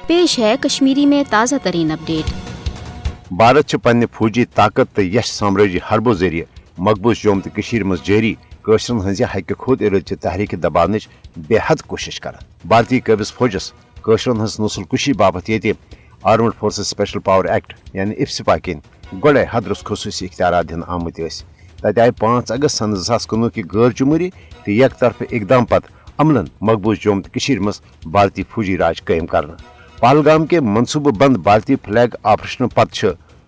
पेश है कश्मीरी में ताज़ा तरीन अपडेट। भारत पन्ने फौजी ताकत तो यश साम्राज्य हरबो जरिए मकबूज जोम तो मज जारी कशरन हज हक खुद इराद तहरीक दबान बेहद कोशिश कर भारतीय कबिज फौजस कशरन हज नस्ल कुशी बाबत ये armed forces special power act यानी इफ्सिपा किन गोड़े हदरस खसूसी इख्तियार दिन आमत तत आय 5 अगस्त सन 2019 की गैर जमहूरी तो एक तरफ इकदाम पत अमलन मकबूज जोम तो मज भारतीय फौजी राज कायम कर पहलगाम के मनसूबे बंद भारतीय फ्लैग ऑपरेशन पत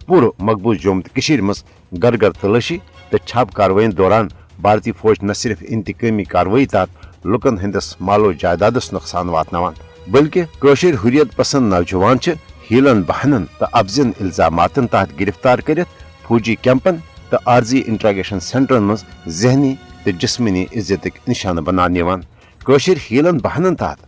पूरे मकबूज जोम तो मज घर घर तलाशी तो छाप कार्रवाई दौरान भारतीय फौज न सिर्फ इंतकामी कार्रवाई तहत लुकन हंदस मालो जायदादस नुकसान वातनावान बल्कि कशर हुर्रियत पसंद नौजवान हीलन बहनन तो अफजन इल्जामातन तहत गिरफ्तार कर फौजी कैंपन तो आर्जी इंट्रागेशन सेंटरन मज जहनी तो जिस्मनी इज्जत निशान बनान कशर हीलन बहनन तहत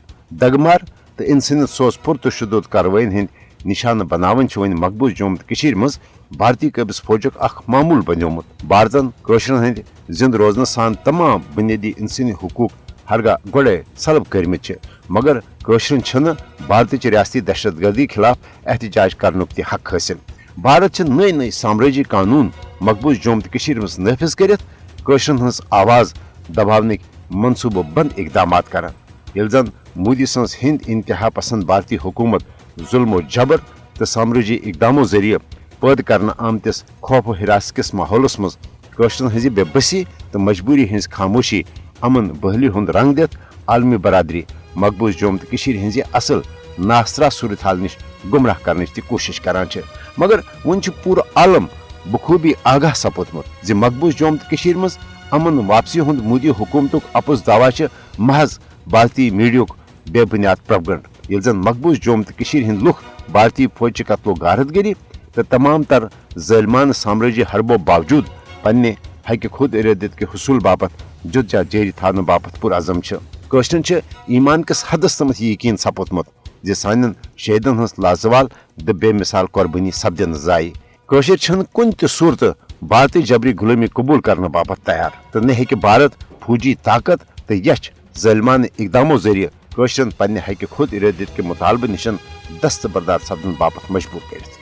दगमार तो इंसानियत सोज पुरतशुद कार्रवाई हंद निशान बनावन वन मकबूज जोम तो मज भारतीय कबिज फौजुक अख मामूल बनियोमुत भारतन कशरन हंद जिंद रोजन सान तमाम बुनियादी इंसानी हुकूक हरगा गोड़े सलब करमित मगर कशरन भारत रियासती दहशत गर्दी खिलाफ एहतजाज करनुक तह हक हासिल भारत नई नई साम्राज्य कानून मकबूज जोम तो मज नाफिज कर कशरन हज आवाज दबावन मनसूबे बंद इकदाम कर जन मोदी सज हिंद इंतहा पसंद भारतीय हुकूमत जुल्म जबर तो साम्राज्य इकदामों जरिए पैद करना आमतिस खौफ हिरास किस माहौलस मज कशरन हज बेबसी तो मजबूरी हज खामोशी अमन बहली हुंद रंग दित आलमी बरादरी मकबूज जोम तो हज असल नासरा सूरत हाल निश गुमराह करने की कोशिश करान मगर वन पूरा आलम बखूबी आगाह सपोदमुत जि मकबूज जोम तो मज अमन वापसी हुंद मोदी हुकूमतुक अपुज दावा महज भारतीय मीडियुक बेबुनियाद प्रोपगंड ये जन मकबूज जोम तो हिंद लुख भारतीय फौज कत्लो गारतगरी तो तमाम तर ज़ालिमाना साम्राज्य हरबो बावजूद पन्ने हक खुद इरादत के हुसूल बापत जुदजात जारी थान बापत पुरअज़म कशरन ईमान किस हदस तमत यकीन सपोदमुत जे सान शहीदन हज लाजवाल तो बेमिसाल कुर्बानी सपदन जाय कशर कुन त सूरत भारतीय जबरी गुलामी कबूल करने बापत तैयार तो न हेकि भारत फौजी ताकत तो यश ज़ालिमाना इकदामों जरिए कशरन पन्ने हक खुद इरादत के मुतालबे निशन दस्तबरदार सपदन बापत मजबूर कर।